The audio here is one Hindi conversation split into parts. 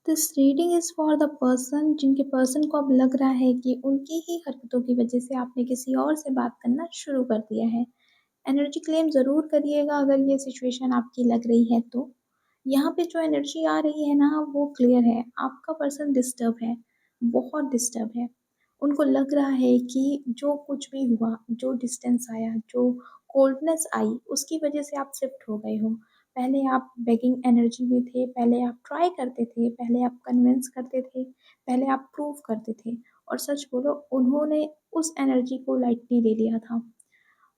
This reading is for the person जिनके पर्सन को अब लग रहा है कि उनकी ही हरकतों की वजह से आपने किसी और से बात करना शुरू कर दिया है। एनर्जी क्लेम ज़रूर करिएगा अगर ये सिचुएशन आपकी लग रही है तो। यहाँ पे जो एनर्जी आ रही है ना वो क्लियर है, आपका पर्सन डिस्टर्ब है, बहुत डिस्टर्ब है। उनको लग रहा है कि जो कुछ भी हुआ, जो डिस्टेंस आया, जो कोल्डनेस आई, उसकी वजह से आप शिफ्ट हो गए हो। पहले आप बेगिंग एनर्जी में थे, पहले आप ट्राई करते थे, पहले आप कन्विंस करते थे, पहले आप प्रूव करते थे और सच बोलो उन्होंने उस एनर्जी को लाइटली ले लिया था।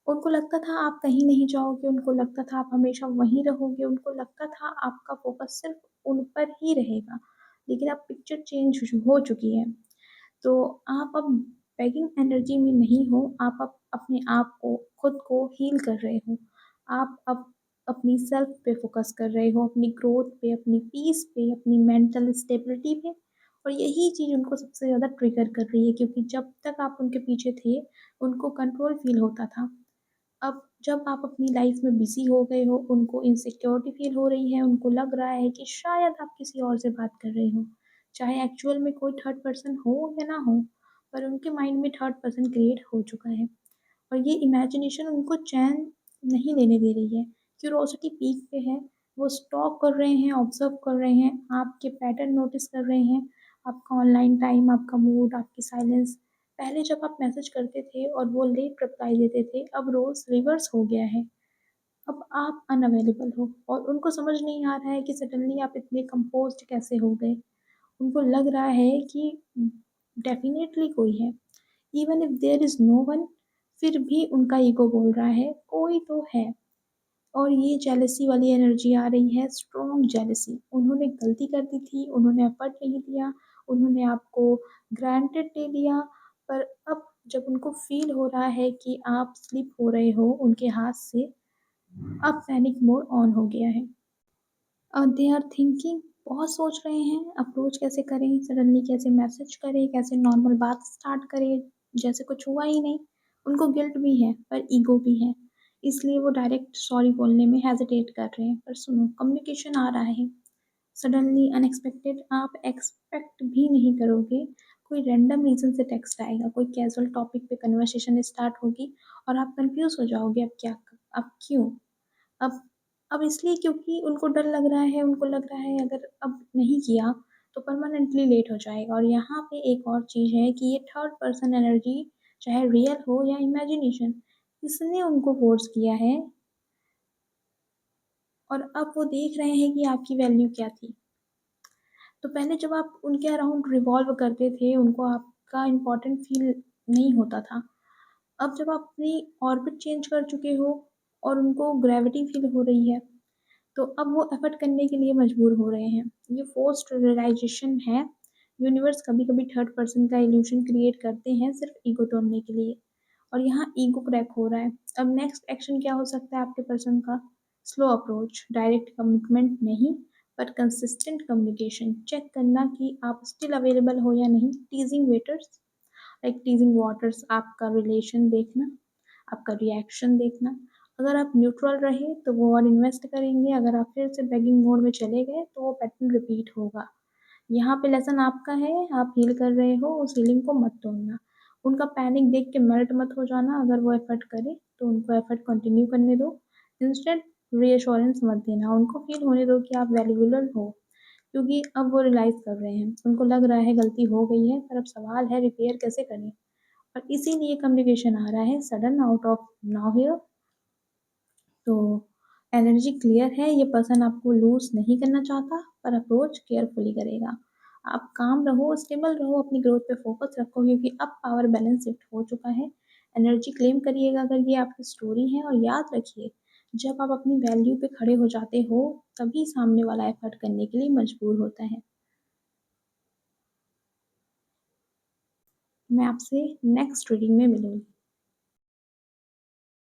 उनको लगता था आप कहीं नहीं जाओगे, उनको लगता था आप हमेशा वहीं रहोगे, उनको लगता था आपका फ़ोकस सिर्फ़ उन पर ही रहेगा। लेकिन अब पिक्चर चेंज हो चुकी है। तो आप अब बेगिंग एनर्जी में नहीं हो, आप अब अपने आप को, खुद को हील कर रहे हो। आप अब अपनी सेल्फ पे फ़ोकस कर रहे हो, अपनी ग्रोथ पे, अपनी पीस पे, अपनी मेंटल स्टेबिलिटी पे और यही चीज़ उनको सबसे ज़्यादा ट्रिगर कर रही है क्योंकि जब तक आप उनके पीछे थे, उनको कंट्रोल फ़ील होता था। अब जब आप अपनी लाइफ़ में बिज़ी हो गए हो, उनको इनसिक्योरिटी फ़ील हो रही है, उनको लग रहा है कि शायद आप किसी और से बात कर रहे हो। चाहे एक्चुअल में कोई थर्ड पर्सन हो या ना हो, पर उनके माइंड में थर्ड पर्सन क्रिएट हो चुका है और ये इमेजिनेशन उनको चैन नहीं लेने दे रही है। क्यूरोसिटी पीक पे है, वो स्टॉक कर रहे हैं, ऑब्ज़र्व कर रहे हैं, आपके पैटर्न नोटिस कर रहे हैं, आपका ऑनलाइन टाइम, आपका मूड, आपकी साइलेंस। पहले जब आप मैसेज करते थे और वो लेट रिप्लाई देते थे, अब रोल्स रिवर्स हो गया है। अब आप अनअवेलेबल हो और उनको समझ नहीं आ रहा है कि सडनली आप इतने कंपोज़्ड कैसे हो गए। उनको लग रहा है कि डेफ़िनेटली कोई है। Even if there is no one, फिर भी उनका ईगो बोल रहा है कोई तो है। और ये जेलसी वाली एनर्जी आ रही है, स्ट्रॉन्ग जेलसी। उन्होंने गलती कर दी थी, उन्होंने एफर्ट नहीं दिया, उन्होंने आपको ग्रांटेड ले लिया, पर अब जब उनको फ़ील हो रहा है कि आप स्लिप हो रहे हो उनके हाथ से, अब पैनिक मोड ऑन हो गया है। दे आर थिंकिंग, बहुत सोच रहे हैं अप्रोच कैसे करें, सडनली कैसे मैसेज करें, कैसे नॉर्मल बात स्टार्ट करें, जैसे कुछ हुआ ही नहीं। उनको गिल्ट भी है पर ईगो भी है, इसलिए वो डायरेक्ट सॉरी बोलने में हेजिटेट कर रहे हैं। पर सुनो, कम्युनिकेशन आ रहा है, सडनली अनएक्सपेक्टेड, आप एक्सपेक्ट भी नहीं करोगे। कोई रैंडम रीज़न से टेक्स्ट आएगा, कोई कैज़ुअल टॉपिक पे कन्वर्सेशन स्टार्ट होगी और आप कन्फ्यूज़ हो जाओगे अब क्यों? अब अब इसलिए क्योंकि उनको डर लग रहा है, उनको लग रहा है अगर अब नहीं किया तो परमानेंटली लेट हो जाएगा और यहाँ पे एक और चीज़ है कि ये थर्ड पर्सन एनर्जी चाहे रियल हो या इमेजिनेशन, इसने उनको फ़ोर्स किया है और अब वो देख रहे हैं कि आपकी वैल्यू क्या थी। तो पहले जब आप उनके अराउंड रिवॉल्व करते थे, उनको आपका इम्पोर्टेंट फ़ील नहीं होता था। अब जब आप अपनी ऑर्बिट चेंज कर चुके हो और उनको ग्रेविटी फ़ील हो रही है, तो अब वो एफ़र्ट करने के लिए मजबूर हो रहे हैं। ये फ़ोर्स्ड रियलाइज़ेशन है। यूनिवर्स कभी-कभी थर्ड पर्सन का इल्यूज़न क्रिएट करते हैं सिर्फ़ ईगो तोड़ने के लिए और यहाँ ईगो क्रैक हो रहा है। अब नेक्स्ट एक्शन क्या हो सकता है आपके पर्सन का? स्लो अप्रोच, डायरेक्ट कमिटमेंट नहीं, बट कंसिस्टेंट कम्युनिकेशन। चेक करना कि आप स्टिल अवेलेबल हो या नहीं। Teasing waiters, like teasing waters, आपका रिलेशन देखना, आपका रिएक्शन देखना। अगर आप न्यूट्रल रहे तो वो और इन्वेस्ट करेंगे, अगर आप फिर से बेगिंग मोड में चले गए तो वो पैटर्न रिपीट होगा। यहाँ पे लेसन आपका है, आप हील कर रहे हो, उस हीलिंग को मत तोड़ना। उनका पैनिक देख के मेल्ट मत हो जाना, अगर वो एफर्ट करे तो उनको एफर्ट कंटिन्यू करने दो। इंस्टेंट रीअश्योरेंस मत देना, उनको फ़ील होने दो कि आप वैल्यूएबल हो, क्योंकि अब वो रियलाइज़ कर रहे हैं। उनको लग रहा है गलती हो गई है, पर अब सवाल है रिपेयर कैसे करें? और इसीलिए कम्युनिकेशन आ रहा है सडन आउट ऑफ नोवेयर। तो एनर्जी क्लियर है, ये पर्सन आपको लूज़ नहीं करना चाहता, पर अप्रोच केयरफुली करेगा। आप काम रहो, स्टेबल रहो, अपनी ग्रोथ पे फ़ोकस रखो क्योंकि अब पावर बैलेंस शिफ्ट हो चुका है। एनर्जी क्लेम करिएगा अगर ये आपकी स्टोरी है और याद रखिए, जब आप अपनी वैल्यू पे खड़े हो जाते हो, तभी सामने वाला एफ़र्ट करने के लिए मजबूर होता है। मैं आपसे नेक्स्ट रीडिंग में मिलूँगी।